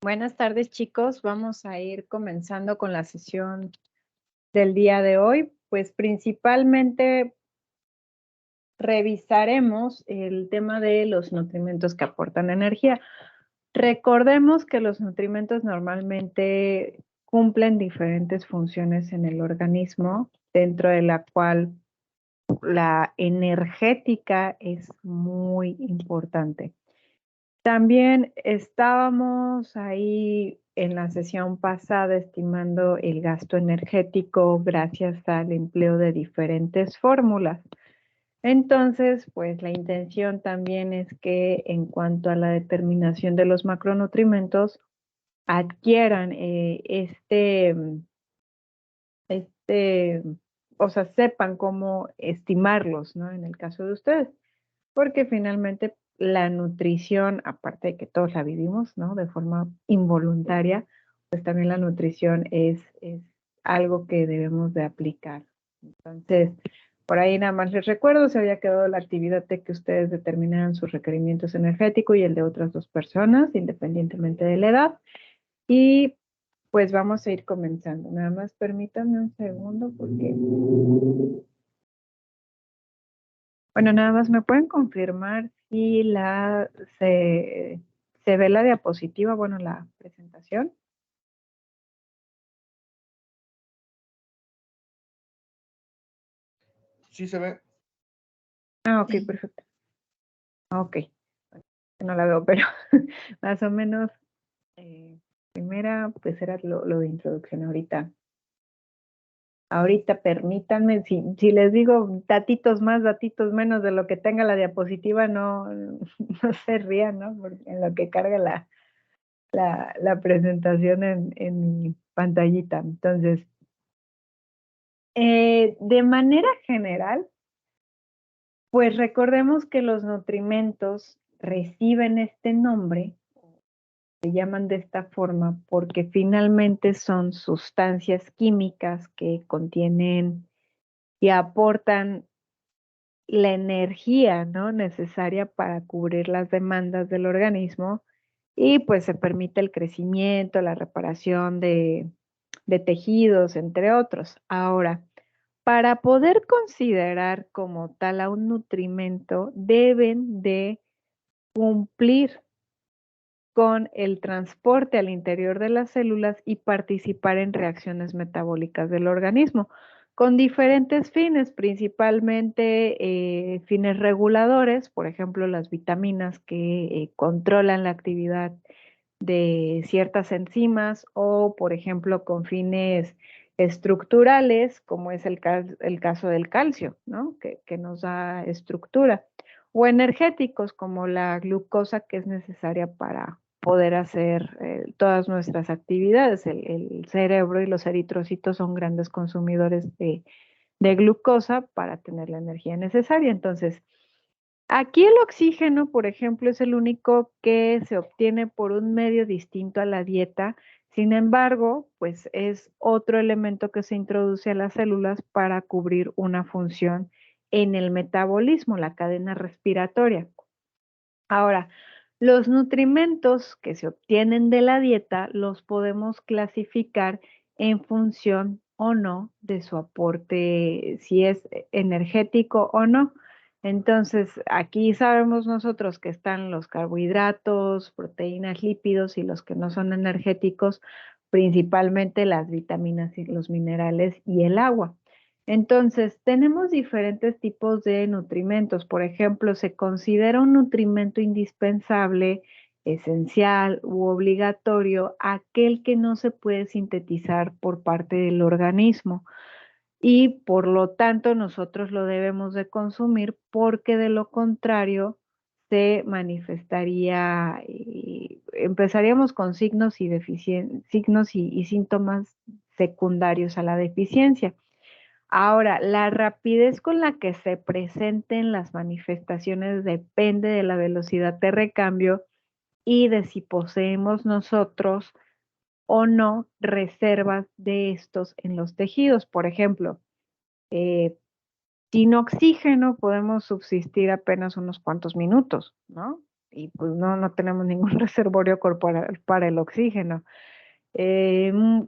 Buenas tardes, chicos. Vamos a ir comenzando con la sesión del día de hoy. Pues principalmente revisaremos el tema de los nutrimentos que aportan energía. Recordemos que los nutrimentos normalmente cumplen diferentes funciones en el organismo, dentro de la cual la energética es muy importante. También estábamos ahí en la sesión pasada estimando el gasto energético gracias al empleo de diferentes fórmulas. Entonces, pues la intención también es que en cuanto a la determinación de los macronutrimentos, adquieran o sea, sepan cómo estimarlos, ¿no? En el caso de ustedes, porque finalmente la nutrición, aparte de que todos la vivimos, ¿no? De forma involuntaria, pues también la nutrición es algo que debemos de aplicar. Entonces, por ahí nada más les recuerdo, se había quedado la actividad de que ustedes determinaran sus requerimientos energéticos y el de otras dos personas, independientemente de la edad. Y pues vamos a ir comenzando. Nada más permítanme un segundo porque... Bueno, nada más me pueden confirmar si se ve la diapositiva, bueno, la presentación. Sí se ve. Ah, ok, perfecto. Ok, no la veo, pero más o menos primera, pues era lo de introducción ahorita. Ahorita permítanme, si les digo datitos más, datitos menos de lo que tenga la diapositiva, no, no se rían, ¿no? Porque en lo que carga la presentación en mi pantallita. Entonces, de manera general, pues recordemos que los nutrimentos reciben este nombre, se llaman de esta forma, porque finalmente son sustancias químicas que contienen y aportan la energía, ¿no? Necesaria para cubrir las demandas del organismo y pues se permite el crecimiento, la reparación de tejidos, entre otros. Ahora, para poder considerar como tal a un nutrimento, deben de cumplir con el transporte al interior de las células y participar en reacciones metabólicas del organismo, con diferentes fines, principalmente fines reguladores, por ejemplo, las vitaminas que controlan la actividad de ciertas enzimas o, por ejemplo, con fines estructurales, como es el caso del calcio, ¿no? Que nos da estructura, o energéticos, como la glucosa que es necesaria para poder hacer todas nuestras actividades. El cerebro y los eritrocitos son grandes consumidores de glucosa para tener la energía necesaria. Entonces, aquí el oxígeno, por ejemplo, es el único que se obtiene por un medio distinto a la dieta. Sin embargo, pues es otro elemento que se introduce a las células para cubrir una función en el metabolismo, la cadena respiratoria. Ahora, los nutrimentos que se obtienen de la dieta los podemos clasificar en función o no de su aporte, si es energético o no. Entonces, aquí sabemos nosotros que están los carbohidratos, proteínas, lípidos y los que no son energéticos, principalmente las vitaminas y los minerales y el agua. Entonces, tenemos diferentes tipos de nutrimentos. Por ejemplo, se considera un nutrimento indispensable, esencial u obligatorio aquel que no se puede sintetizar por parte del organismo y por lo tanto nosotros lo debemos de consumir porque de lo contrario se manifestaría, empezaríamos con signos y síntomas secundarios a la deficiencia. Ahora, la rapidez con la que se presenten las manifestaciones depende de la velocidad de recambio y de si poseemos nosotros o no reservas de estos en los tejidos. Por ejemplo, sin oxígeno podemos subsistir apenas unos cuantos minutos, ¿no? y pues no tenemos ningún reservorio corporal para el oxígeno.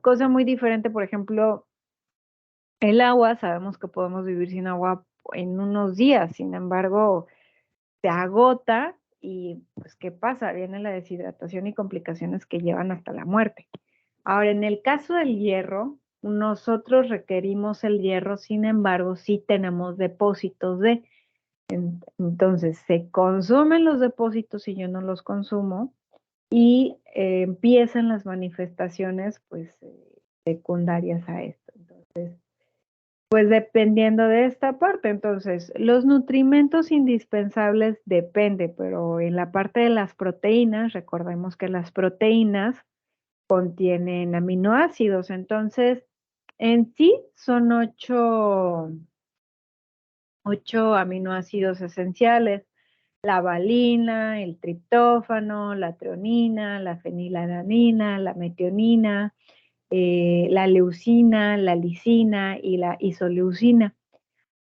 Cosa muy diferente, por ejemplo, el agua, sabemos que podemos vivir sin agua en unos días, sin embargo, se agota y pues ¿qué pasa? Viene la deshidratación y complicaciones que llevan hasta la muerte. Ahora, en el caso del hierro, nosotros requerimos el hierro, sin embargo, sí tenemos depósitos de, entonces se consumen los depósitos y yo no los consumo y empiezan las manifestaciones pues secundarias a esto. Entonces, pues dependiendo de esta parte, entonces los nutrimentos indispensables depende, pero en la parte de las proteínas, recordemos que las proteínas contienen aminoácidos, entonces en sí son ocho aminoácidos esenciales: la valina, el triptófano, la treonina, la fenilalanina, la metionina, la leucina, la lisina y la isoleucina.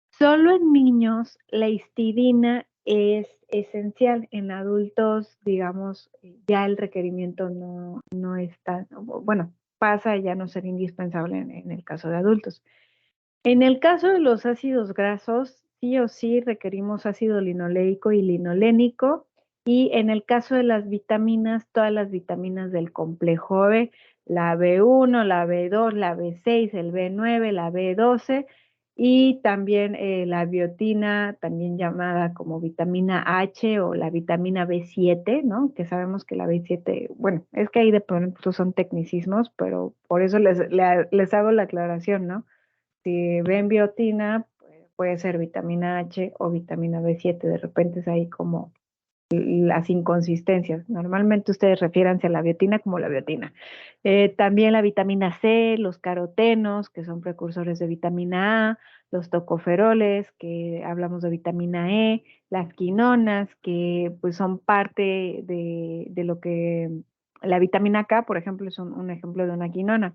Solo en niños la histidina es esencial. En adultos, digamos, ya el requerimiento no es tan, bueno, pasa a ya no ser indispensable en el caso de adultos. En el caso de los ácidos grasos, sí o sí requerimos ácido linoleico y linolénico. Y en el caso de las vitaminas, todas las vitaminas del complejo B, la B1, la B2, la B6, el B9, la B12 y también la biotina, también llamada como vitamina H o la vitamina B7, ¿no? Que sabemos que la B7, bueno, es que ahí de pronto son tecnicismos, pero por eso les hago la aclaración, ¿no? Si ven biotina, pues, puede ser vitamina H o vitamina B7, de repente es ahí como las inconsistencias. Normalmente ustedes refiéranse a la biotina como la biotina. También la vitamina C, los carotenos, que son precursores de vitamina A, los tocoferoles, que hablamos de vitamina E, las quinonas, que pues son parte de lo que la vitamina K, por ejemplo, es un ejemplo de una quinona.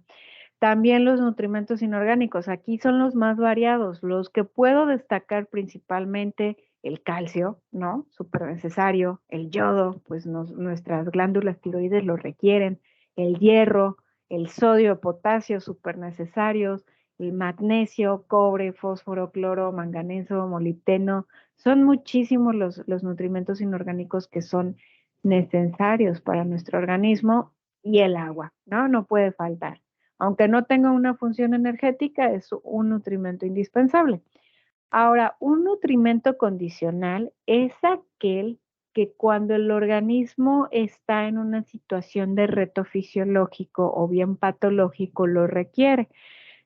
También los nutrimentos inorgánicos, aquí son los más variados, los que puedo destacar principalmente el calcio, ¿no? Súper necesario, el yodo, pues nuestras glándulas tiroides lo requieren, el hierro, el sodio, potasio, súper necesarios, el magnesio, cobre, fósforo, cloro, manganeso, molibdeno, son muchísimos los nutrimentos inorgánicos que son necesarios para nuestro organismo y el agua, ¿no? No puede faltar. Aunque no tenga una función energética, es un nutrimento indispensable. Ahora, un nutrimento condicional es aquel que cuando el organismo está en una situación de reto fisiológico o bien patológico lo requiere.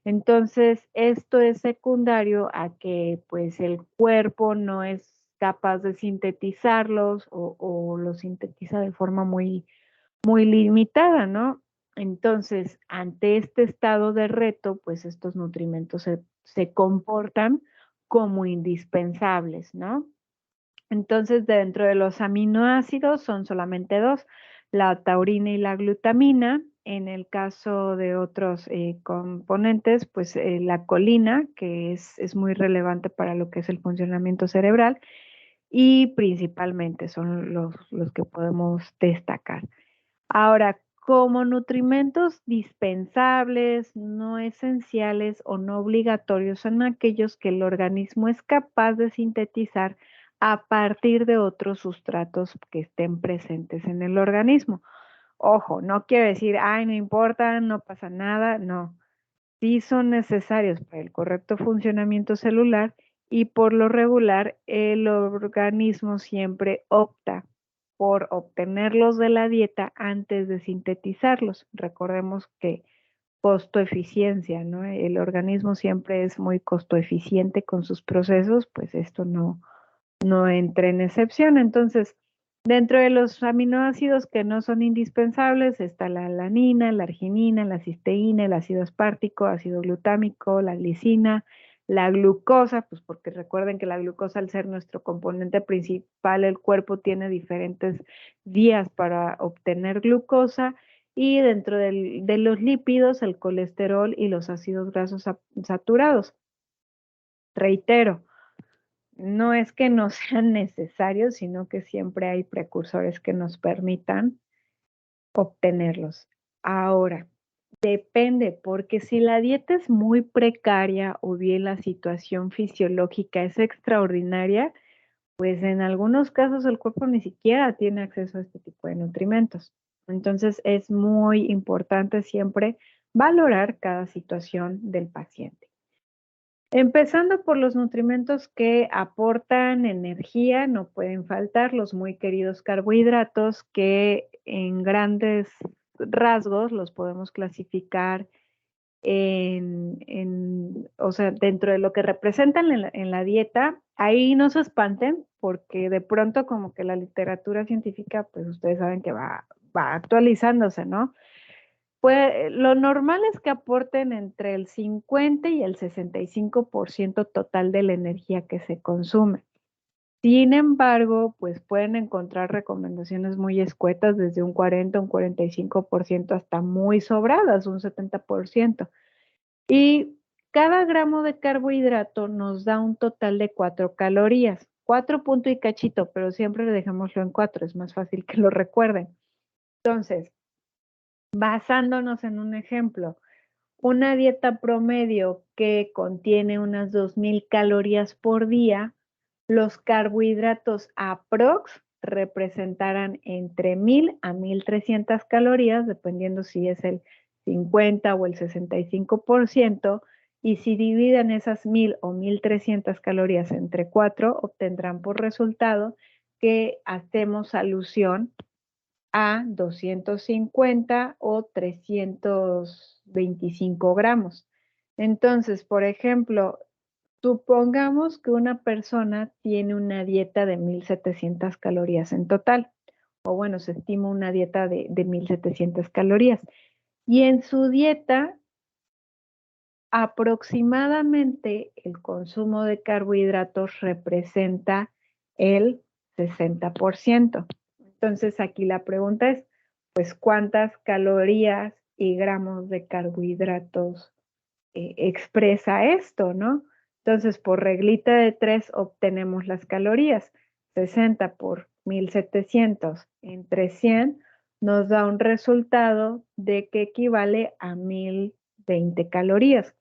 Entonces, esto es secundario a que pues el cuerpo no es capaz de sintetizarlos o los sintetiza de forma muy limitada, ¿no? Entonces, ante este estado de reto, pues estos nutrimentos se comportan como indispensables, ¿no? Entonces, dentro de los aminoácidos son solamente dos, la taurina y la glutamina. En el caso de otros componentes, pues la colina, que es muy relevante para lo que es el funcionamiento cerebral, y principalmente son los que podemos destacar. Ahora, como nutrimentos dispensables, no esenciales o no obligatorios son aquellos que el organismo es capaz de sintetizar a partir de otros sustratos que estén presentes en el organismo. Ojo, no quiere decir, ay, no importa, no pasa nada, no. Sí son necesarios para el correcto funcionamiento celular y por lo regular el organismo siempre opta por obtenerlos de la dieta antes de sintetizarlos. Recordemos que costo-eficiencia, ¿no? El organismo siempre es muy costo-eficiente con sus procesos, pues esto no entra en excepción. Entonces, dentro de los aminoácidos que no son indispensables está la alanina, la arginina, la cisteína, el ácido aspartico, ácido glutámico, la glicina, la glucosa, pues porque recuerden que la glucosa, al ser nuestro componente principal, el cuerpo tiene diferentes vías para obtener glucosa. Y dentro de los lípidos, el colesterol y los ácidos grasos saturados. Reitero, no es que no sean necesarios, sino que siempre hay precursores que nos permitan obtenerlos. Ahora, depende, porque si la dieta es muy precaria o bien la situación fisiológica es extraordinaria, pues en algunos casos el cuerpo ni siquiera tiene acceso a este tipo de nutrimentos. Entonces es muy importante siempre valorar cada situación del paciente. Empezando por los nutrimentos que aportan energía, no pueden faltar los muy queridos carbohidratos que en grandes rasgos los podemos clasificar o sea, dentro de lo que representan en la dieta. Ahí no se espanten porque de pronto como que la literatura científica, pues ustedes saben que va actualizándose, ¿no? Pues lo normal es que aporten entre el 50 y el 65% total de la energía que se consume. Sin embargo, pues pueden encontrar recomendaciones muy escuetas desde un 40, un 45% hasta muy sobradas, un 70%. Y cada gramo de carbohidrato nos da un total de 4 calorías. 4 punto y cachito, pero siempre dejémoslo en 4, es más fácil que lo recuerden. Entonces, basándonos en un ejemplo, una dieta promedio que contiene unas 2000 calorías por día, los carbohidratos aprox representarán entre 1000 a 1300 calorías, dependiendo si es el 50 o el 65%, y si dividen esas 1000 o 1300 calorías entre 4, obtendrán por resultado que hacemos alusión a 250 o 325 gramos. Entonces, por ejemplo, supongamos que una persona tiene una dieta de 1700 calorías en total, o bueno, se estima una dieta de 1700 calorías. Y en su dieta, aproximadamente el consumo de carbohidratos representa el 60%. Entonces, aquí la pregunta es, pues, ¿cuántas calorías y gramos de carbohidratos expresa esto, ¿no? Entonces, por reglita de 3 obtenemos las calorías. 60 por 1700 entre 100 nos da un resultado de que equivale a 1020 calorías.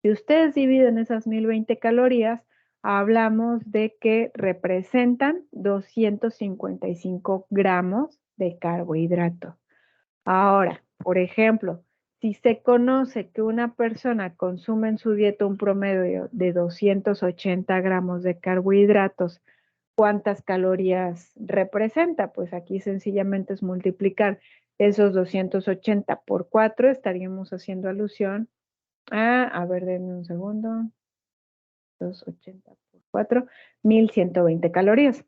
Si ustedes dividen esas 1020 calorías, hablamos de que representan 255 gramos de carbohidrato. Ahora, por ejemplo, si se conoce que una persona consume en su dieta un promedio de 280 gramos de carbohidratos, ¿cuántas calorías representa? Pues aquí sencillamente es multiplicar esos 280 por 4, estaríamos haciendo alusión a ver, denme un segundo, 280 por 4, 1120 calorías.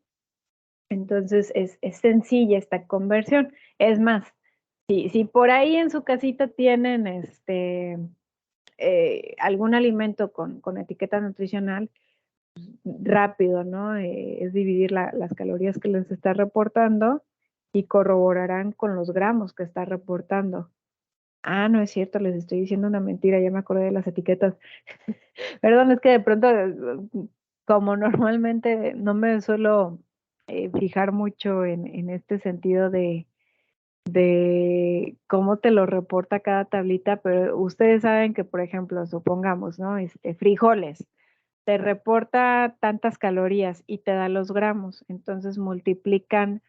Entonces es sencilla esta conversión. Es más, si por ahí en su casita tienen algún alimento con etiqueta nutricional, rápido, ¿no? Es dividir las calorías que les está reportando y corroborarán con los gramos que está reportando. Ah, no es cierto, les estoy diciendo una mentira, ya me acordé de las etiquetas. Perdón, es que de pronto, como normalmente no me suelo fijar mucho en este sentido de cómo te lo reporta cada tablita, pero ustedes saben que, por ejemplo, supongamos, ¿no? Frijoles, te reporta tantas calorías y te da los gramos, entonces multiplican,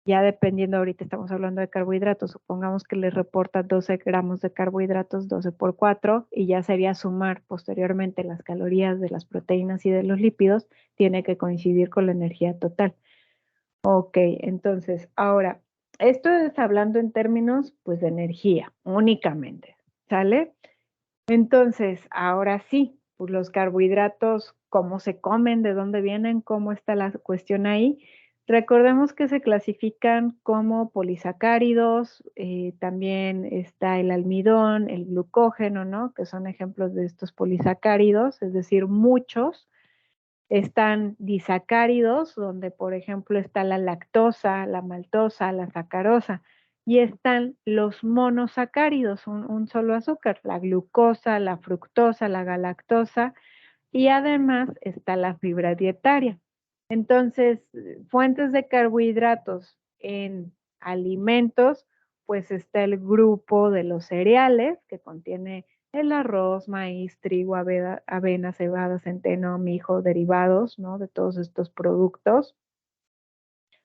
ya dependiendo, ahorita estamos hablando de carbohidratos, supongamos que les reporta 12 gramos de carbohidratos, 12 por 4, y ya sería sumar posteriormente las calorías de las proteínas y de los lípidos, tiene que coincidir con la energía total. Ok, entonces, ahora, esto es hablando en términos, pues, de energía, únicamente, ¿sale? Entonces, ahora sí, pues los carbohidratos, cómo se comen, de dónde vienen, cómo está la cuestión ahí. Recordemos que se clasifican como polisacáridos, también está el almidón, el glucógeno, ¿no? Que son ejemplos de estos polisacáridos, es decir, muchos. Están disacáridos, donde por ejemplo está la lactosa, la maltosa, la sacarosa. Y están los monosacáridos, un solo azúcar, la glucosa, la fructosa, la galactosa. y además está la fibra dietaria. Entonces, fuentes de carbohidratos en alimentos, pues está el grupo de los cereales, que contiene el arroz, maíz, trigo, avena, cebada, centeno, mijo, derivados, ¿no? De todos estos productos.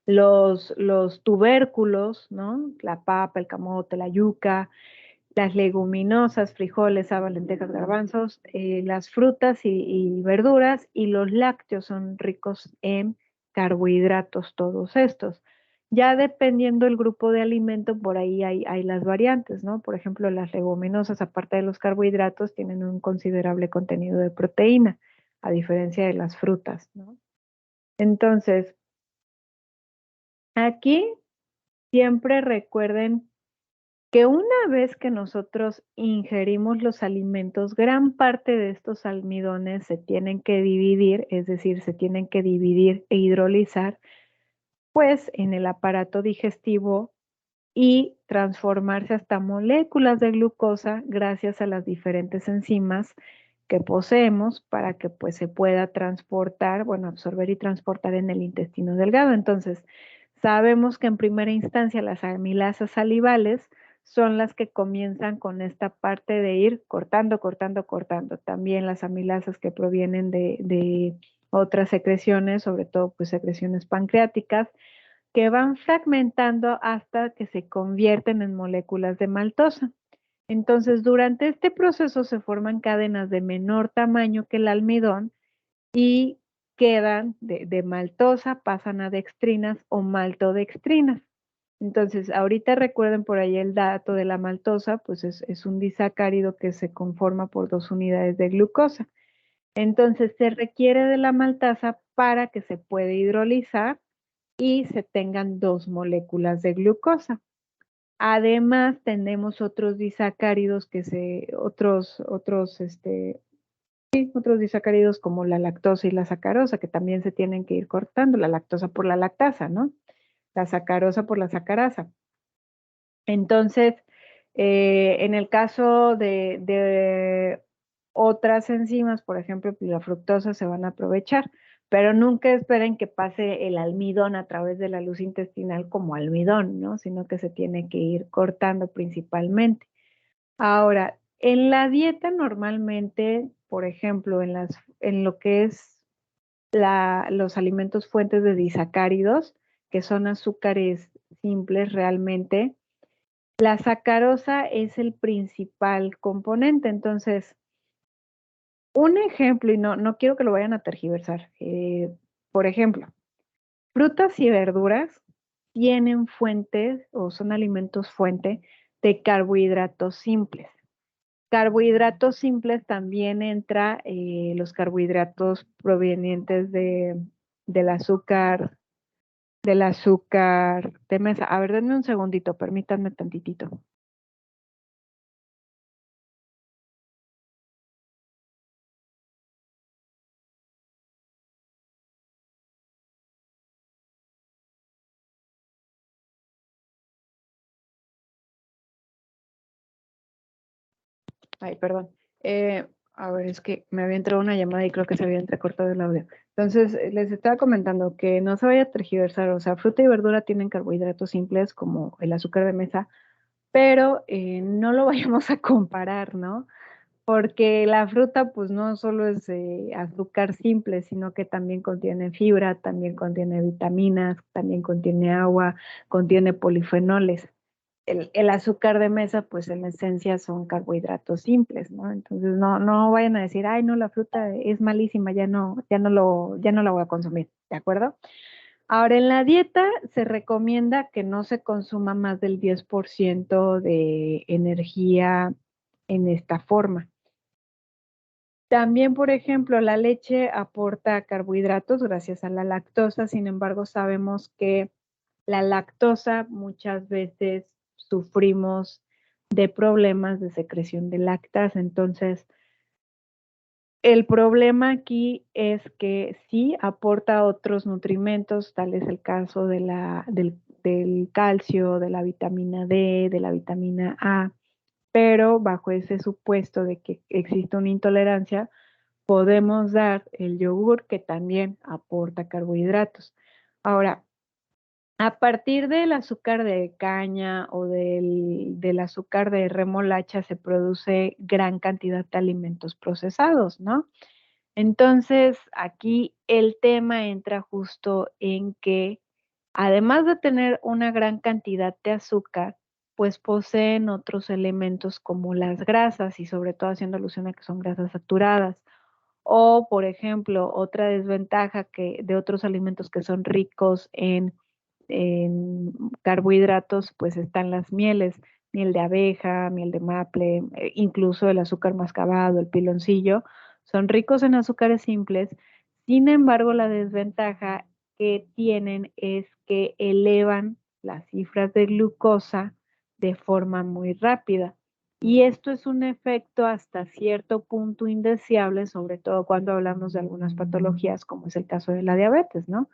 Los tubérculos, ¿no? La papa, el camote, la yuca, las leguminosas, frijoles, habas, lentejas, garbanzos, las frutas y verduras, y los lácteos son ricos en carbohidratos, todos estos. Ya dependiendo del grupo de alimento, por ahí hay las variantes, ¿no? Por ejemplo, las leguminosas, aparte de los carbohidratos, tienen un considerable contenido de proteína, a diferencia de las frutas, ¿no? Entonces, aquí siempre recuerden que una vez que nosotros ingerimos los alimentos, gran parte de estos almidones se tienen que dividir, es decir, se tienen que dividir e hidrolizar, pues en el aparato digestivo y transformarse hasta moléculas de glucosa gracias a las diferentes enzimas que poseemos para que pues se pueda transportar, bueno, absorber y transportar en el intestino delgado. Entonces, sabemos que en primera instancia las amilasas salivales son las que comienzan con esta parte de ir cortando, cortando, cortando. También las amilasas que provienen de otras secreciones, sobre todo pues secreciones pancreáticas, que van fragmentando hasta que se convierten en moléculas de maltosa. Entonces, durante este proceso se forman cadenas de menor tamaño que el almidón y quedan de maltosa, pasan a dextrinas o maltodextrinas. Entonces, ahorita recuerden por ahí el dato de la maltosa, pues es un disacárido que se conforma por 2 unidades de glucosa. Entonces, se requiere de la maltasa para que se pueda hidrolizar y se tengan 2 moléculas de glucosa. Además, tenemos otros disacáridos otros disacáridos como la lactosa y la sacarosa, que también se tienen que ir cortando, la lactosa por la lactasa, ¿no? La sacarosa por la sacarasa. Entonces, en el caso de otras enzimas, por ejemplo, la fructosa, se van a aprovechar, pero nunca esperen que pase el almidón a través de la luz intestinal como almidón, ¿no? Sino que se tiene que ir cortando principalmente. Ahora, en la dieta normalmente, por ejemplo, en lo que es los alimentos fuentes de disacáridos, que son azúcares simples realmente, la sacarosa es el principal componente. Entonces, un ejemplo, y no quiero que lo vayan a tergiversar, por ejemplo, frutas y verduras tienen fuentes o son alimentos fuente de carbohidratos simples. Carbohidratos simples también entra los carbohidratos provenientes del azúcar de mesa. A ver, denme un segundito, permítanme tantitito. Ay, perdón. A ver, es que me había entrado una llamada y creo que se había entrecortado el audio. Entonces, les estaba comentando que no se vaya a tergiversar, o sea, fruta y verdura tienen carbohidratos simples como el azúcar de mesa, pero no lo vayamos a comparar, ¿no? Porque la fruta, pues no solo es azúcar simple, sino que también contiene fibra, también contiene vitaminas, también contiene agua, contiene polifenoles. El azúcar de mesa, pues en esencia son carbohidratos simples, ¿no? Entonces no vayan a decir, ay, no, la fruta es malísima, ya no la voy a consumir, ¿de acuerdo? Ahora, en la dieta se recomienda que no se consuma más del 10% de energía en esta forma. También, por ejemplo, la leche aporta carbohidratos gracias a la lactosa, sin embargo, sabemos que la lactosa muchas veces sufrimos de problemas de secreción de lactasa. Entonces, el problema aquí es que sí aporta otros nutrimentos, tal es el caso del calcio, de la vitamina D, de la vitamina A, pero bajo ese supuesto de que existe una intolerancia, podemos dar el yogur, que también aporta carbohidratos. Ahora, a partir del azúcar de caña o del azúcar de remolacha se produce gran cantidad de alimentos procesados, ¿no? Entonces, aquí el tema entra justo en que, además de tener una gran cantidad de azúcar, pues poseen otros elementos como las grasas y sobre todo haciendo alusión a que son grasas saturadas. O, por ejemplo, otra desventaja que de otros alimentos que son ricos en carbohidratos, pues están las mieles, miel de abeja, miel de maple, incluso el azúcar mascabado, el piloncillo, son ricos en azúcares simples. Sin embargo, la desventaja que tienen es que elevan las cifras de glucosa de forma muy rápida. Y esto es un efecto hasta cierto punto indeseable, sobre todo cuando hablamos de algunas patologías, como es el caso de la diabetes, ¿no?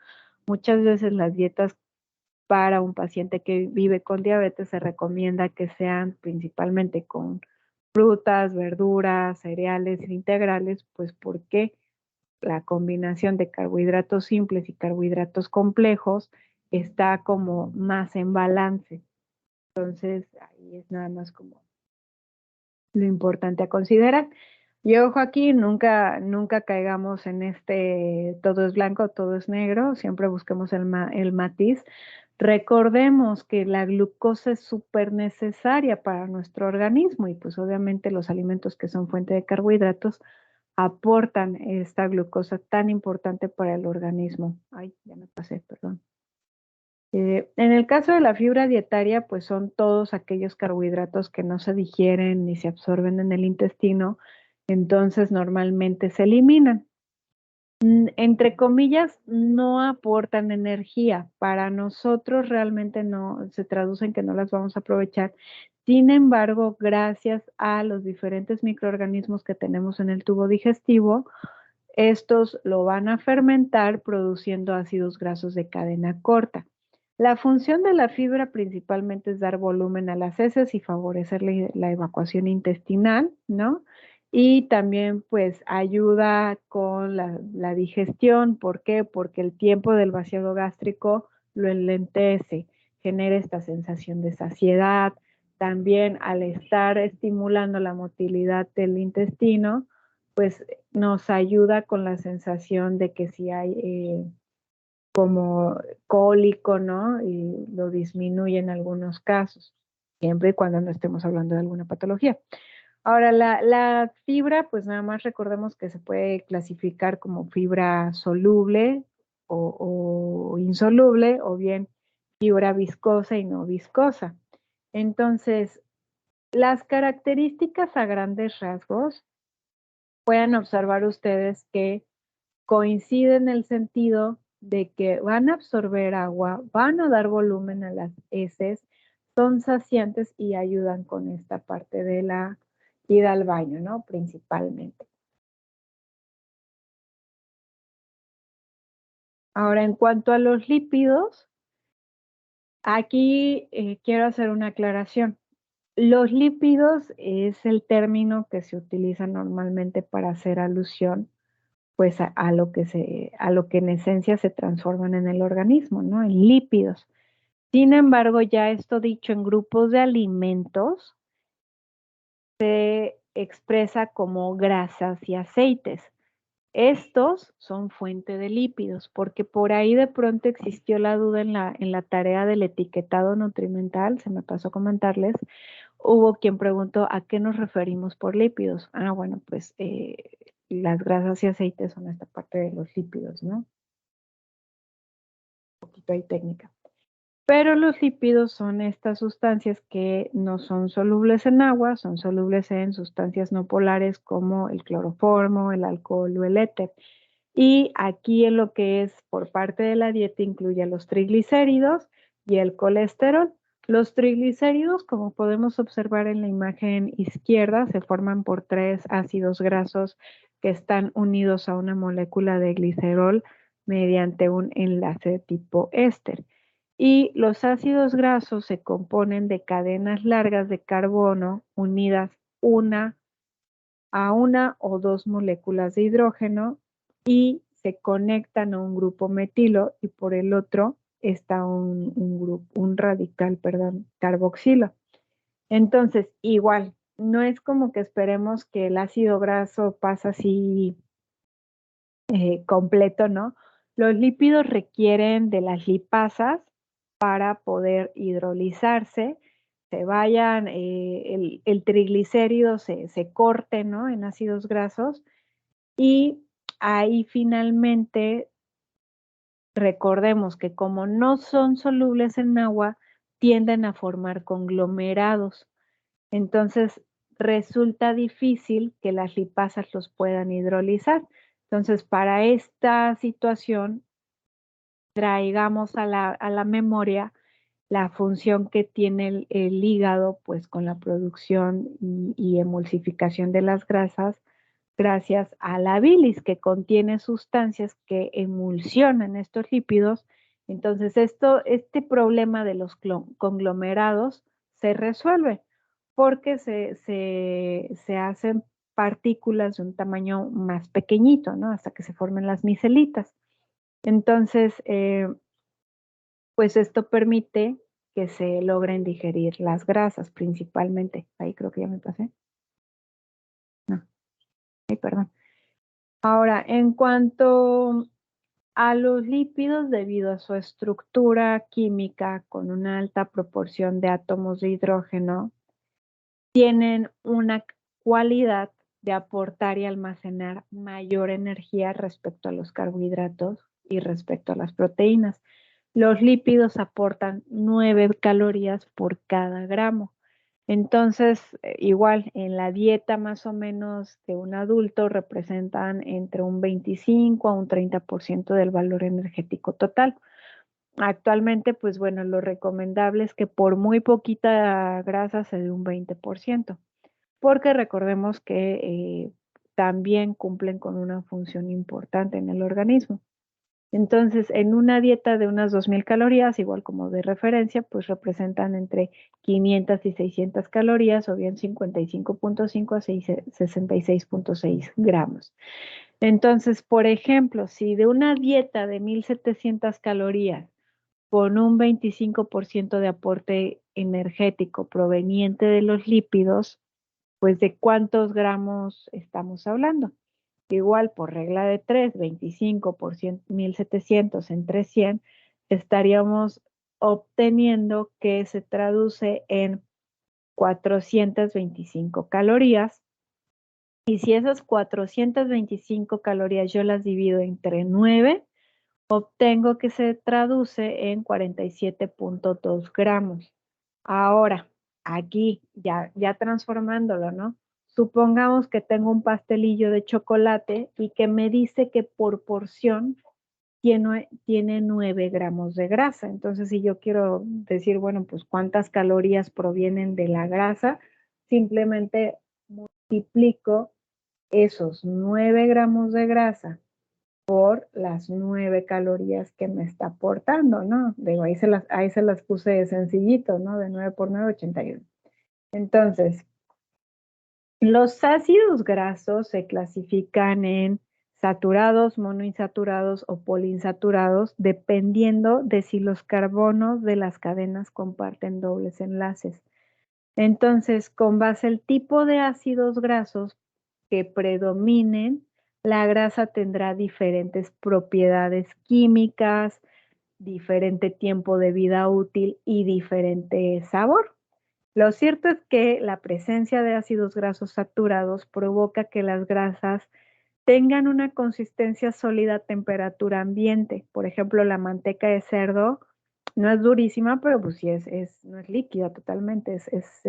Muchas veces las dietas para un paciente que vive con diabetes se recomienda que sean principalmente con frutas, verduras, cereales integrales, pues porque la combinación de carbohidratos simples y carbohidratos complejos está como más en balance. Entonces, ahí es nada más como lo importante a considerar. Y ojo aquí, nunca caigamos en todo es blanco, todo es negro, siempre busquemos el matiz. Recordemos que la glucosa es súper necesaria para nuestro organismo y pues obviamente los alimentos que son fuente de carbohidratos aportan esta glucosa tan importante para el organismo. Ay, ya me pasé, perdón. En el caso de la fibra dietaria, pues son todos aquellos carbohidratos que no se digieren ni se absorben en el intestino, entonces normalmente se eliminan. Entre comillas, no aportan energía. Para nosotros realmente no se traduce en que no las vamos a aprovechar. Sin embargo, gracias a los diferentes microorganismos que tenemos en el tubo digestivo, estos lo van a fermentar produciendo ácidos grasos de cadena corta. La función de la fibra principalmente es dar volumen a las heces y favorecer la evacuación intestinal, ¿no? Y también pues ayuda con la digestión. ¿Por qué? Porque el tiempo del vaciado gástrico lo enlentece, genera esta sensación de saciedad. También al estar estimulando la motilidad del intestino, pues nos ayuda con la sensación de que si hay como cólico, ¿no? Y lo disminuye en algunos casos, siempre y cuando no estemos hablando de alguna patología. Ahora, la fibra, pues nada más recordemos que se puede clasificar como fibra soluble o insoluble, o bien fibra viscosa y no viscosa. Entonces, las características a grandes rasgos, pueden observar ustedes que coincide en el sentido de que van a absorber agua, van a dar volumen a las heces, son saciantes y ayudan con esta parte de la ida al baño, ¿no? Principalmente. Ahora, en cuanto a los lípidos, aquí quiero hacer una aclaración. Los lípidos es el término que se utiliza normalmente para hacer alusión pues a lo que en esencia se transforman en el organismo, ¿no? En lípidos. Sin embargo, ya esto dicho en grupos de alimentos, se expresa como grasas y aceites. Estos son fuente de lípidos, porque por ahí de pronto existió la duda en la tarea del etiquetado nutrimental, se me pasó a comentarles, hubo quien preguntó a qué nos referimos por lípidos. Ah, bueno, pues las grasas y aceites son esta parte de los lípidos, ¿no? Un poquito ahí técnica. Pero los lípidos son estas sustancias que no son solubles en agua, son solubles en sustancias no polares como el cloroformo, el alcohol o el éter. Y aquí en lo que es por parte de la dieta incluye los triglicéridos y el colesterol. Los triglicéridos, como podemos observar en la imagen izquierda, se forman por 3 ácidos grasos que están unidos a una molécula de glicerol mediante un enlace de tipo éster. Y los ácidos grasos se componen de cadenas largas de carbono unidas una a una o dos moléculas de hidrógeno y se conectan a un grupo metilo y por el otro está un radical, perdón, carboxilo. Entonces, igual, no es como que esperemos que el ácido graso pasa así completo, ¿no? Los lípidos requieren de las lipasas para poder hidrolizarse, se vayan, el triglicérido se corte, ¿no? En ácidos grasos y ahí finalmente recordemos que como no son solubles en agua, tienden a formar conglomerados. Entonces, resulta difícil que las lipasas los puedan hidrolizar. Entonces, para esta situación, traigamos a la memoria la función que tiene el hígado, pues con la producción y emulsificación de las grasas, gracias a la bilis, que contiene sustancias que emulsionan estos lípidos. Entonces, este problema de los conglomerados se resuelve porque se hacen partículas de un tamaño más pequeñito, ¿no? Hasta que se formen las micelitas. Entonces, pues esto permite que se logren digerir las grasas principalmente. Ahí creo que ya me pasé. No, ay, perdón. Ahora, en cuanto a los lípidos, debido a su estructura química con una alta proporción de átomos de hidrógeno, tienen una cualidad de aportar y almacenar mayor energía respecto a los carbohidratos y respecto a las proteínas. Los lípidos aportan 9 calorías por cada gramo. Entonces, igual en la dieta más o menos de un adulto representan entre un 25 a un 30% del valor energético total. Actualmente, pues bueno, lo recomendable es que por muy poquita grasa se dé un 20%, porque recordemos que también cumplen con una función importante en el organismo. Entonces, en una dieta de unas 2000 calorías, igual como de referencia, pues representan entre 500 y 600 calorías o bien 55.5 a 66.6 gramos. Entonces, por ejemplo, si de una dieta de 1700 calorías con un 25% de aporte energético proveniente de los lípidos, pues de cuántos gramos estamos hablando. Igual por regla de 3, 25 por 1700 entre 100, estaríamos obteniendo que se traduce en 425 calorías. Y si esas 425 calorías yo las divido entre 9, obtengo que se traduce en 47.2 gramos. Ahora, aquí ya transformándolo, ¿no? Supongamos que tengo un pastelillo de chocolate y que me dice que por porción tiene 9 gramos de grasa. Entonces, si yo quiero decir, bueno, pues cuántas calorías provienen de la grasa, simplemente multiplico esos 9 gramos de grasa por las 9 calorías que me está aportando, ¿no? Digo, ahí se las puse sencillito, ¿no? De 9 por 9, 81. Entonces, los ácidos grasos se clasifican en saturados, monoinsaturados o poliinsaturados, dependiendo de si los carbonos de las cadenas comparten dobles enlaces. Entonces, con base al tipo de ácidos grasos que predominen, la grasa tendrá diferentes propiedades químicas, diferente tiempo de vida útil y diferente sabor. Lo cierto es que la presencia de ácidos grasos saturados provoca que las grasas tengan una consistencia sólida a temperatura ambiente. Por ejemplo, la manteca de cerdo no es durísima, pero pues sí no es líquida totalmente, es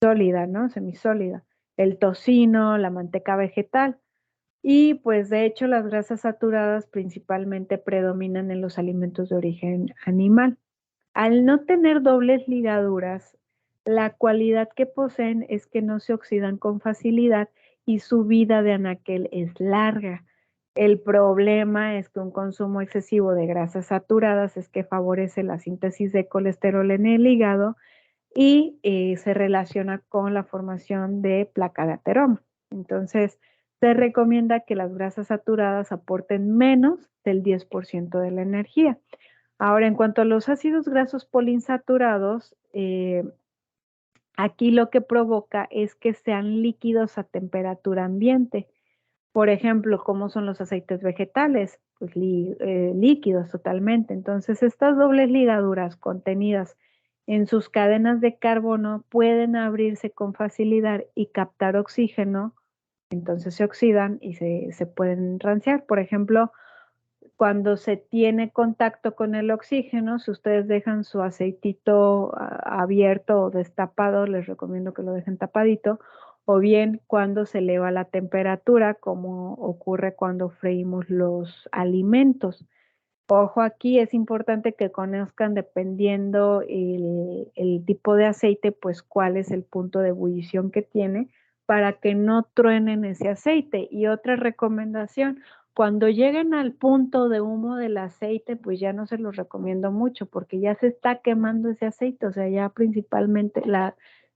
sólida, ¿no? Semisólida. El tocino, la manteca vegetal. Y pues de hecho las grasas saturadas principalmente predominan en los alimentos de origen animal. Al no tener dobles ligaduras, la cualidad que poseen es que no se oxidan con facilidad y su vida de anaquel es larga. El problema es que un consumo excesivo de grasas saturadas es que favorece la síntesis de colesterol en el hígado y se relaciona con la formación de placa de ateroma. Entonces, se recomienda que las grasas saturadas aporten menos del 10% de la energía. Ahora, en cuanto a los ácidos grasos poliinsaturados, aquí lo que provoca es que sean líquidos a temperatura ambiente. Por ejemplo, ¿cómo son los aceites vegetales? Pues líquidos totalmente. Entonces, estas dobles ligaduras contenidas en sus cadenas de carbono pueden abrirse con facilidad y captar oxígeno, entonces se oxidan y se pueden ranciar. Por ejemplo, cuando se tiene contacto con el oxígeno, si ustedes dejan su aceitito abierto o destapado, les recomiendo que lo dejen tapadito, o bien cuando se eleva la temperatura, como ocurre cuando freímos los alimentos. Ojo, aquí es importante que conozcan, dependiendo el tipo de aceite, pues cuál es el punto de ebullición que tiene para que no truenen ese aceite. Y otra recomendación, cuando lleguen al punto de humo del aceite, pues ya no se los recomiendo mucho porque ya se está quemando ese aceite, o sea, ya principalmente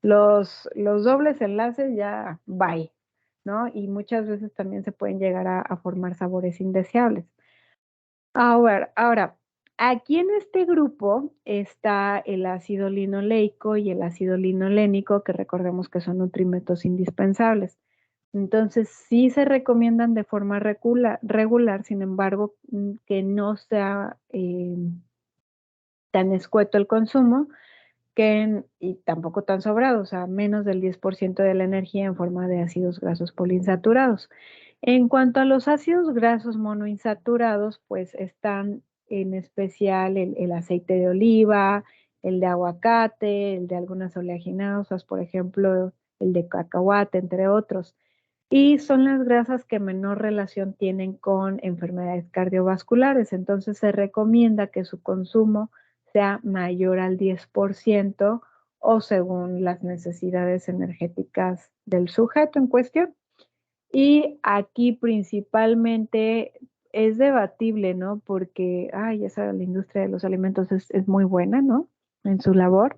los dobles enlaces ya bye, ¿no? Y muchas veces también se pueden llegar a formar sabores indeseables. Ahora, aquí en este grupo está el ácido linoleico y el ácido linolénico, que recordemos que son nutrimentos indispensables. Entonces, sí se recomiendan de forma regular, sin embargo, que no sea tan escueto el consumo y tampoco tan sobrado, o sea, menos del 10% de la energía en forma de ácidos grasos poliinsaturados. En cuanto a los ácidos grasos monoinsaturados, pues están en especial el aceite de oliva, el de aguacate, el de algunas oleaginosas, por ejemplo, el de cacahuate, entre otros. Y son las grasas que menor relación tienen con enfermedades cardiovasculares. Entonces se recomienda que su consumo sea mayor al 10% o según las necesidades energéticas del sujeto en cuestión. Y aquí principalmente es debatible, ¿no? Porque, ay, esa la industria de los alimentos es muy buena, ¿no? En su labor.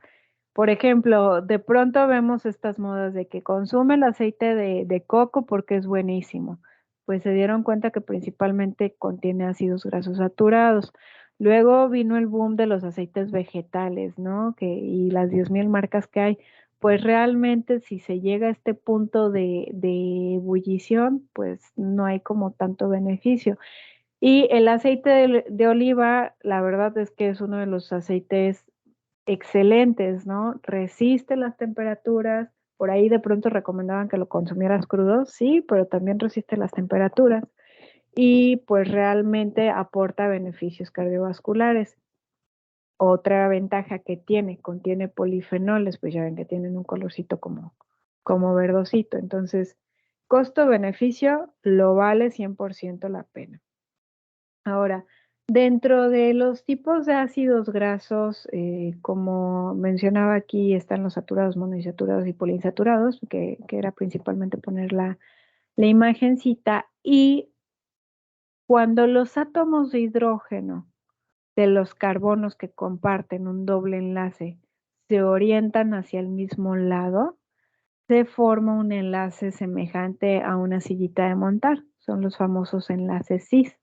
Por ejemplo, de pronto vemos estas modas de que consume el aceite de coco porque es buenísimo. Pues se dieron cuenta que principalmente contiene ácidos grasos saturados. Luego vino el boom de los aceites vegetales, ¿no? Y las 10,000 marcas que hay. Pues realmente si se llega a este punto de ebullición, pues no hay como tanto beneficio. Y el aceite de oliva, la verdad es que es uno de los aceites excelentes, ¿no? Resiste las temperaturas. Por ahí de pronto recomendaban que lo consumieras crudo, sí, pero también resiste las temperaturas y pues realmente aporta beneficios cardiovasculares. Otra ventaja que contiene polifenoles, pues ya ven que tienen un colorcito como verdosito. Entonces, costo-beneficio lo vale 100% la pena. Ahora, dentro de los tipos de ácidos grasos, como mencionaba aquí, están los saturados, monoinsaturados y poliinsaturados, que era principalmente poner la imagencita. Y cuando los átomos de hidrógeno de los carbonos que comparten un doble enlace se orientan hacia el mismo lado, se forma un enlace semejante a una sillita de montar. Son los famosos enlaces cis.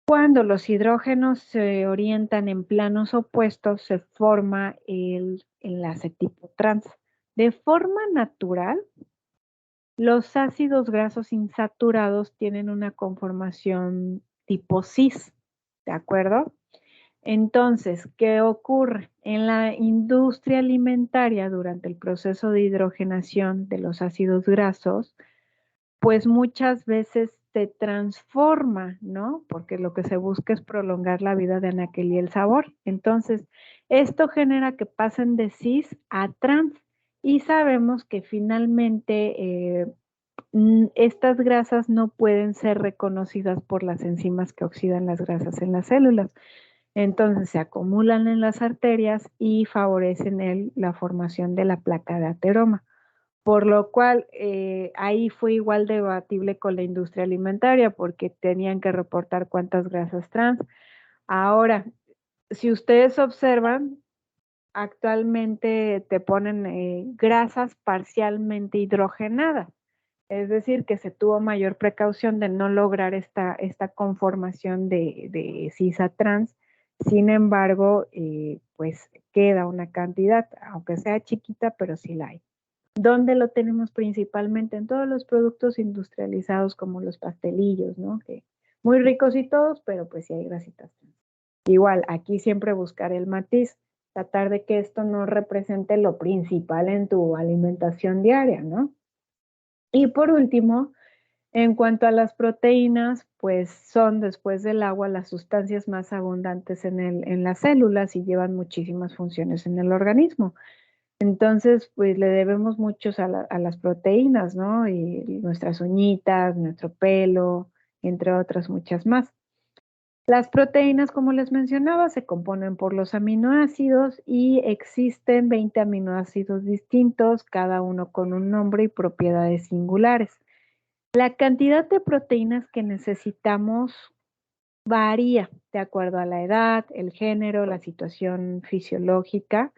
Cuando los hidrógenos se orientan en planos opuestos, se forma el enlace tipo trans. De forma natural, los ácidos grasos insaturados tienen una conformación tipo cis, ¿de acuerdo? Entonces, ¿qué ocurre? En la industria alimentaria, durante el proceso de hidrogenación de los ácidos grasos, pues muchas veces se transforma, ¿no? Porque lo que se busca es prolongar la vida de anaquel y el sabor. Entonces, esto genera que pasen de cis a trans y sabemos que finalmente estas grasas no pueden ser reconocidas por las enzimas que oxidan las grasas en las células. Entonces se acumulan en las arterias y favorecen la formación de la placa de ateroma. Por lo cual, ahí fue igual debatible con la industria alimentaria porque tenían que reportar cuántas grasas trans. Ahora, si ustedes observan, actualmente te ponen grasas parcialmente hidrogenadas. Es decir, que se tuvo mayor precaución de no lograr esta conformación de cis trans. Sin embargo, pues queda una cantidad, aunque sea chiquita, pero sí la hay. ¿Dónde lo tenemos principalmente? En todos los productos industrializados como los pastelillos, ¿no? Que muy ricos y todos, pero pues sí hay grasitas trans. Igual, aquí siempre buscar el matiz, tratar de que esto no represente lo principal en tu alimentación diaria, ¿no? Y por último, en cuanto a las proteínas, pues son después del agua las sustancias más abundantes en las células y llevan muchísimas funciones en el organismo. Entonces, pues le debemos muchos a las proteínas, ¿no? Y nuestras uñitas, nuestro pelo, entre otras muchas más. Las proteínas, como les mencionaba, se componen por los aminoácidos y existen 20 aminoácidos distintos, cada uno con un nombre y propiedades singulares. La cantidad de proteínas que necesitamos varía de acuerdo a la edad, el género, la situación fisiológica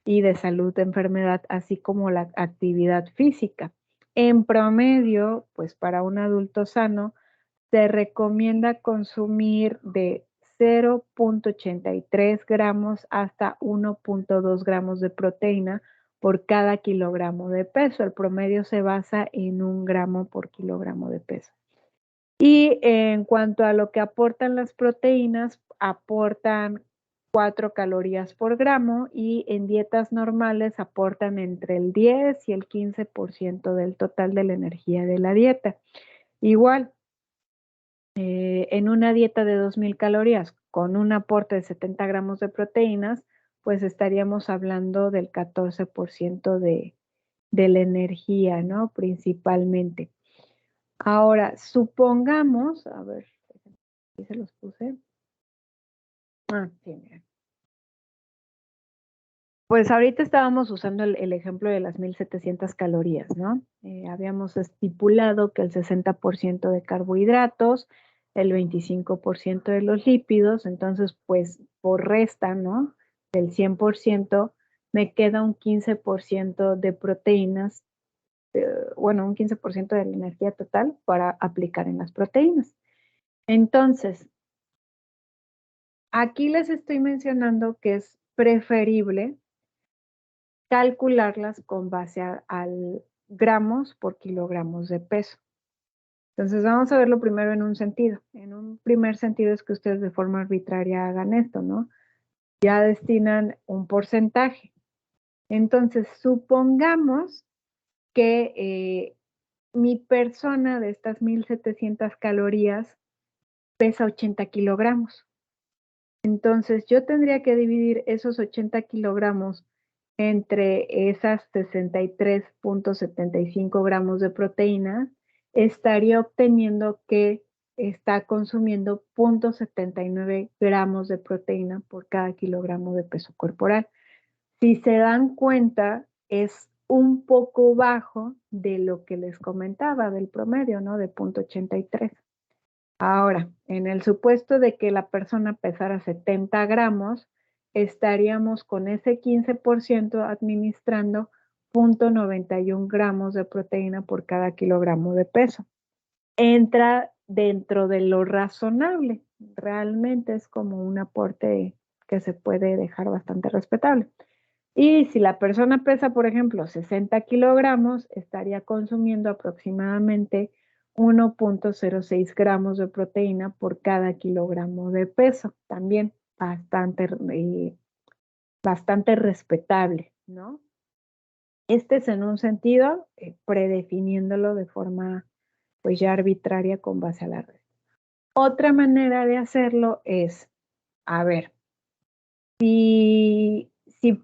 y de salud de enfermedad, así como la actividad física. En promedio, pues para un adulto sano, se recomienda consumir de 0,83 gramos hasta 1,2 gramos de proteína por cada kilogramo de peso. El promedio se basa en 1 gramo por kilogramo de peso. Y en cuanto a lo que aportan las proteínas, aportan 4 calorías por gramo y en dietas normales aportan entre el 10 y el 15% del total de la energía de la dieta. Igual, en una dieta de 2,000 calorías con un aporte de 70 gramos de proteínas, pues estaríamos hablando del 14% de la energía, ¿no? Principalmente. Ahora, supongamos, a ver, aquí se los puse. Sí, mira. Pues ahorita estábamos usando el ejemplo de las 1,700 calorías, ¿no? Habíamos estipulado que el 60% de carbohidratos, el 25% de los lípidos, entonces pues por resta, ¿no? Del 100% me queda un 15% de proteínas, bueno, un 15% de la energía total para aplicar en las proteínas. Entonces, aquí les estoy mencionando que es preferible calcularlas con base al gramos por kilogramos de peso. Entonces vamos a verlo primero en un sentido. En un primer sentido es que ustedes de forma arbitraria hagan esto, ¿no? Ya destinan un porcentaje. Entonces supongamos que mi persona de estas 1,700 calorías pesa 80 kilogramos. Entonces yo tendría que dividir esos 80 kilogramos entre esas 63,75 gramos de proteína, estaría obteniendo que está consumiendo 0,79 gramos de proteína por cada kilogramo de peso corporal. Si se dan cuenta, es un poco bajo de lo que les comentaba del promedio, ¿no? De 0,83. Ahora, en el supuesto de que la persona pesara 70 gramos, estaríamos con ese 15% administrando 0,91 gramos de proteína por cada kilogramo de peso. Entra dentro de lo razonable. Realmente es como un aporte que se puede dejar bastante respetable. Y si la persona pesa, por ejemplo, 60 kilogramos, estaría consumiendo aproximadamente 1,06 gramos de proteína por cada kilogramo de peso. También bastante respetable, ¿no? Este es en un sentido, predefiniéndolo de forma pues ya arbitraria con base a la red. Otra manera de hacerlo es, a ver, si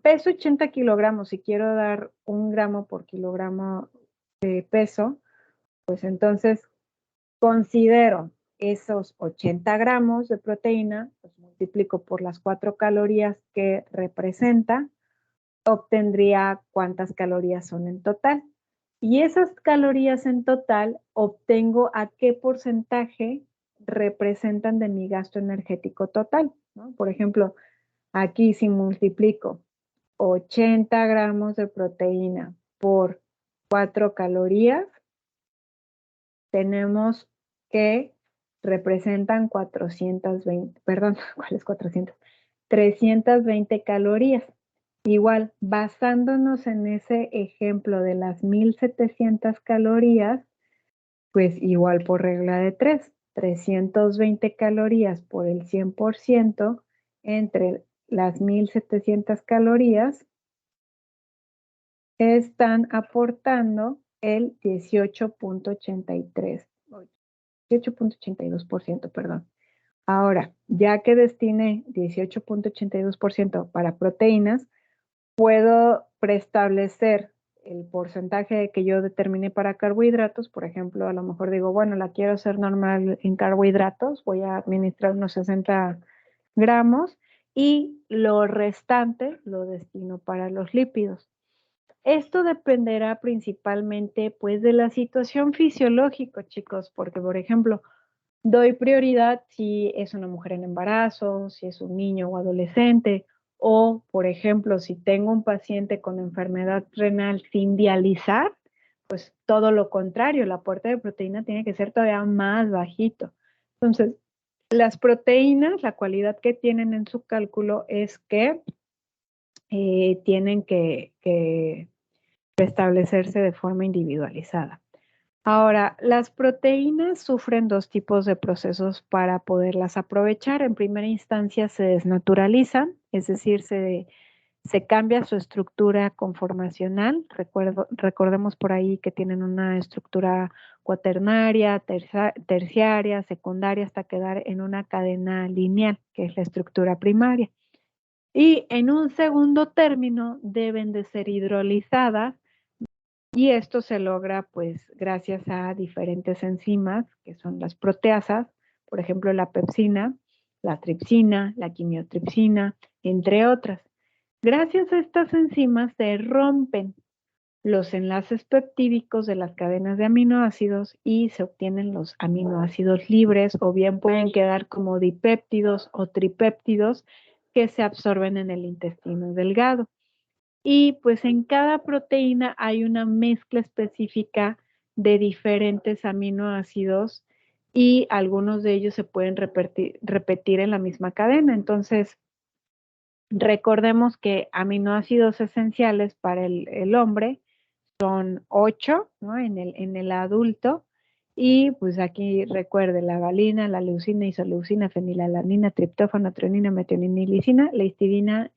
peso 80 kilogramos y quiero dar 1 gramo por kilogramo de peso, pues entonces considero esos 80 gramos de proteína, pues multiplico por las 4 calorías que representa, obtendría cuántas calorías son en total. Y esas calorías en total obtengo a qué porcentaje representan de mi gasto energético total, ¿no? Por ejemplo, aquí si multiplico 80 gramos de proteína por 4 calorías, tenemos que representan 420, perdón, ¿cuáles 400? 320 calorías. Igual, basándonos en ese ejemplo de las 1700 calorías, pues igual por regla de 3, 320 calorías por el 100% entre las 1700 calorías están aportando el 18.82%, perdón. Ahora, ya que destiné 18.82% para proteínas, puedo preestablecer el porcentaje que yo determiné para carbohidratos. Por ejemplo, a lo mejor digo, bueno, la quiero hacer normal en carbohidratos, voy a administrar unos 60 gramos y lo restante lo destino para los lípidos. Esto dependerá principalmente pues de la situación fisiológica, chicos, porque por ejemplo, doy prioridad si es una mujer en embarazo, si es un niño o adolescente, o por ejemplo, si tengo un paciente con enfermedad renal sin dializar, pues todo lo contrario, el aporte de proteína tiene que ser todavía más bajito. Entonces, las proteínas, la cualidad que tienen en su cálculo es que tienen que restablecerse de forma individualizada. Ahora, las proteínas sufren dos tipos de procesos para poderlas aprovechar. En primera instancia se desnaturalizan, es decir, se cambia su estructura conformacional. Recordemos por ahí que tienen una estructura cuaternaria, terciaria, secundaria, hasta quedar en una cadena lineal, que es la estructura primaria. Y en un segundo término deben de ser hidrolizadas y esto se logra pues gracias a diferentes enzimas que son las proteasas, por ejemplo la pepsina, la tripsina, la quimiotripsina, entre otras. Gracias a estas enzimas se rompen los enlaces peptídicos de las cadenas de aminoácidos y se obtienen los aminoácidos libres o bien pueden quedar como dipéptidos o tripéptidos que se absorben en el intestino delgado. Y pues en cada proteína hay una mezcla específica de diferentes aminoácidos y algunos de ellos se pueden repetir en la misma cadena. Entonces, recordemos que aminoácidos esenciales para el hombre son 8, ¿no? En el adulto. Y pues aquí recuerde la valina, la leucina, isoleucina, fenilalanina, triptófano, treonina, metionina y lisina. La histidina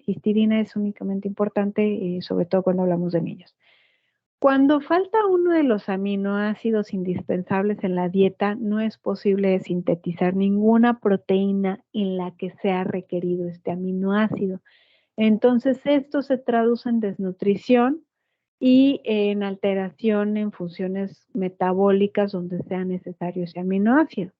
es únicamente importante y sobre todo cuando hablamos de niños. Cuando falta uno de los aminoácidos indispensables en la dieta, no es posible sintetizar ninguna proteína en la que sea requerido este aminoácido. Entonces, esto se traduce en desnutrición y en alteración en funciones metabólicas donde sea necesario ese aminoácido.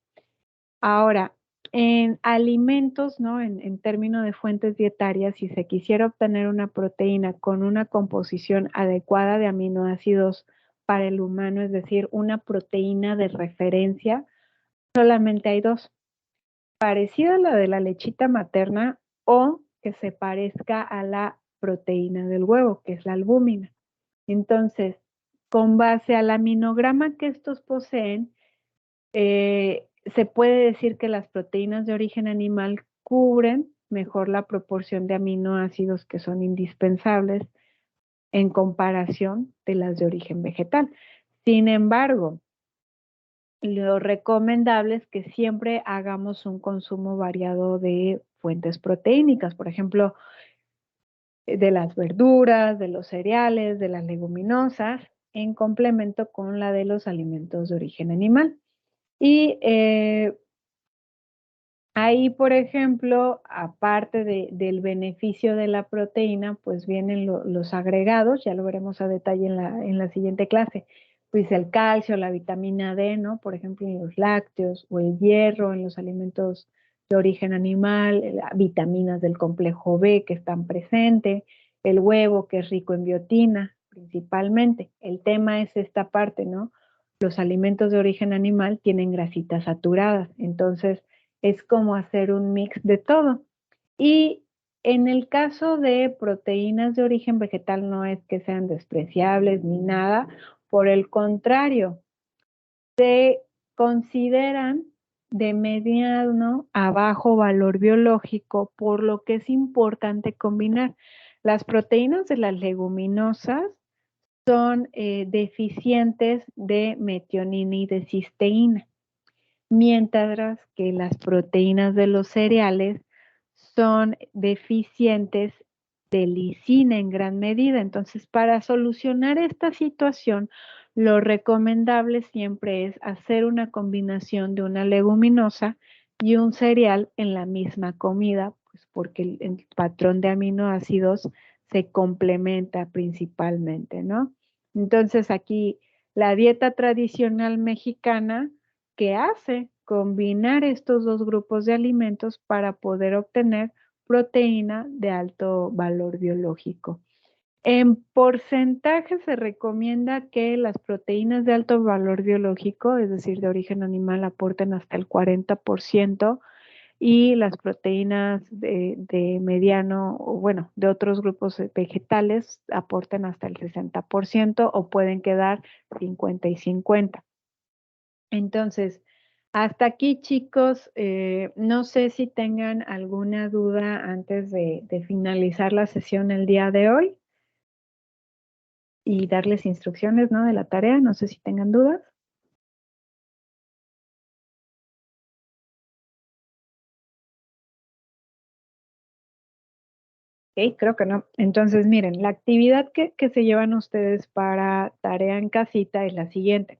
Ahora, en alimentos, ¿no? En términos de fuentes dietarias, si se quisiera obtener una proteína con una composición adecuada de aminoácidos para el humano, es decir, una proteína de referencia, solamente hay dos, parecida a la de la lechita materna o que se parezca a la proteína del huevo, que es la albúmina. Entonces, con base al aminograma que estos poseen, se puede decir que las proteínas de origen animal cubren mejor la proporción de aminoácidos que son indispensables en comparación de las de origen vegetal. Sin embargo, lo recomendable es que siempre hagamos un consumo variado de fuentes proteínicas, por ejemplo, de las verduras, de los cereales, de las leguminosas, en complemento con la de los alimentos de origen animal. Y ahí, por ejemplo, aparte del beneficio de la proteína, pues vienen los agregados, ya lo veremos a detalle en la siguiente clase, pues el calcio, la vitamina D, ¿no? Por ejemplo, en los lácteos, o el hierro en los alimentos de origen animal, vitaminas del complejo B que están presentes, el huevo que es rico en biotina, principalmente. El tema es esta parte, ¿no? Los alimentos de origen animal tienen grasitas saturadas, entonces es como hacer un mix de todo. Y En el caso de proteínas de origen vegetal no es que sean despreciables ni nada, por el contrario, se consideran de mediano a bajo valor biológico, por lo que es importante combinar. Las proteínas de las leguminosas son deficientes de metionina y de cisteína, mientras que las proteínas de los cereales son deficientes de lisina en gran medida. Entonces, para solucionar esta situación, lo recomendable siempre es hacer una combinación de una leguminosa y un cereal en la misma comida, pues porque el patrón de aminoácidos se complementa principalmente, ¿no? Entonces, aquí la dieta tradicional mexicana, ¿qué hace? Combinar estos dos grupos de alimentos para poder obtener proteína de alto valor biológico. En porcentaje se recomienda que las proteínas de alto valor biológico, es decir, de origen animal, aporten hasta el 40% y las proteínas de mediano, o bueno, de otros grupos vegetales aporten hasta el 60% o pueden quedar 50 y 50. Entonces, hasta aquí, chicos, no sé si tengan alguna duda antes de finalizar la sesión el día de hoy y darles instrucciones, ¿no? De la tarea. No sé si tengan dudas. Ok, creo que no. Entonces, miren, la actividad que se llevan ustedes para tarea en casita es la siguiente.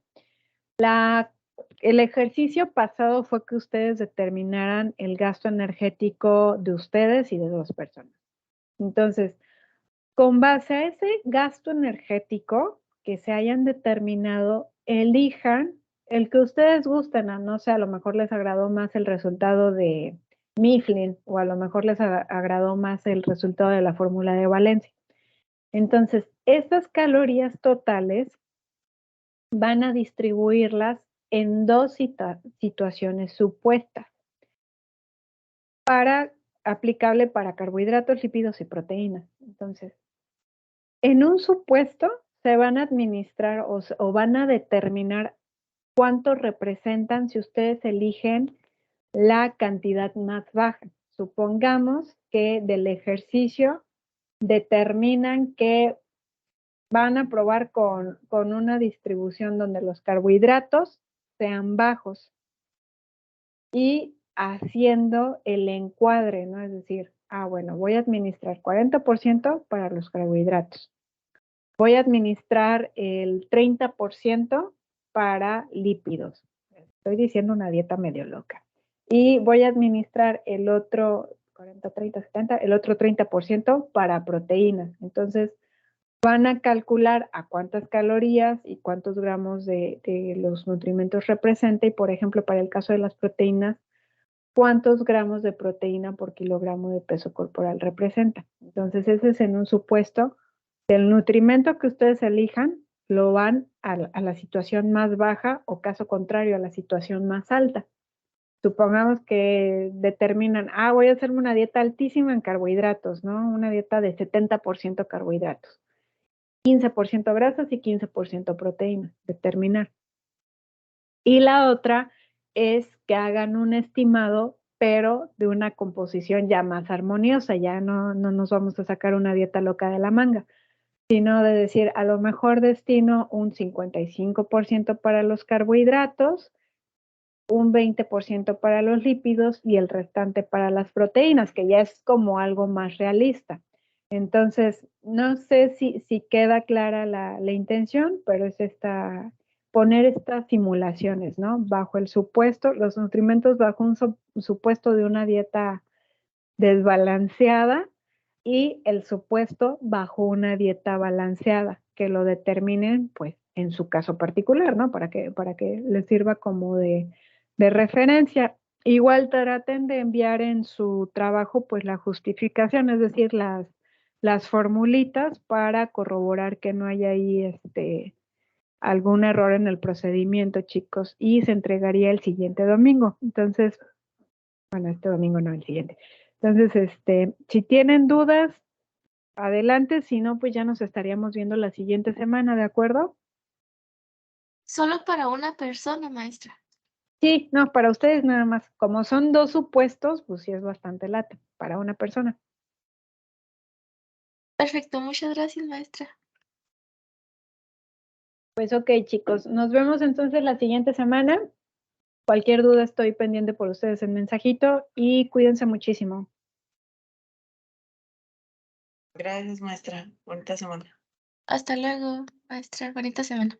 El ejercicio pasado fue que ustedes determinaran el gasto energético de ustedes y de dos personas. Entonces, con base a ese gasto energético que se hayan determinado, elijan el que ustedes gusten. No sé, a lo mejor les agradó más el resultado de Mifflin o a lo mejor les agradó más el resultado de la fórmula de Valencia. Entonces, estas calorías totales van a distribuirlas en dos situaciones supuestas aplicable para carbohidratos, lípidos y proteínas. Entonces, en un supuesto se van a administrar o van a determinar cuánto representan si ustedes eligen la cantidad más baja. Supongamos que del ejercicio determinan que van a probar con una distribución donde los carbohidratos sean bajos y haciendo el encuadre, ¿no? Es decir, bueno, voy a administrar 40% para los carbohidratos. Voy a administrar el 30% para lípidos. Estoy diciendo una dieta medio loca. Y voy a administrar el otro 40, 30, 70, el otro 30% para proteínas. Entonces, van a calcular a cuántas calorías y cuántos gramos de los nutrimentos representa. Y, por ejemplo, para el caso de las proteínas, cuántos gramos de proteína por kilogramo de peso corporal representa. Entonces, ese es en un supuesto del nutrimento que ustedes elijan, lo van a la situación más baja o caso contrario a la situación más alta. Supongamos que determinan, voy a hacerme una dieta altísima en carbohidratos, ¿no? Una dieta de 70% carbohidratos, 15% grasas y 15% proteínas, determinar. Y la otra es que hagan un estimado, pero de una composición ya más armoniosa, ya no nos vamos a sacar una dieta loca de la manga, sino de decir, a lo mejor destino un 55% para los carbohidratos, un 20% para los lípidos y el restante para las proteínas, que ya es como algo más realista. Entonces, no sé si queda clara la intención, pero es poner estas simulaciones, ¿no? Bajo el supuesto, los nutrimentos bajo un supuesto de una dieta desbalanceada y el supuesto bajo una dieta balanceada, que lo determinen, pues, en su caso particular, ¿no? Para que les sirva como de referencia. Igual traten de enviar en su trabajo, pues, la justificación, es decir, las formulitas para corroborar que no haya ahí algún error en el procedimiento, chicos, y se entregaría el siguiente domingo. Entonces, bueno, este domingo no, el siguiente. Entonces, si tienen dudas, adelante, si no, pues ya nos estaríamos viendo la siguiente semana, ¿de acuerdo? Solo para una persona, maestra. Sí, no, para ustedes nada más. Como son 2 supuestos, pues sí es bastante lata para una persona. Perfecto, muchas gracias, maestra. Pues ok, chicos, nos vemos entonces la siguiente semana. Cualquier duda estoy pendiente por ustedes en mensajito y cuídense muchísimo. Gracias, maestra. Bonita semana. Hasta luego, maestra. Bonita semana.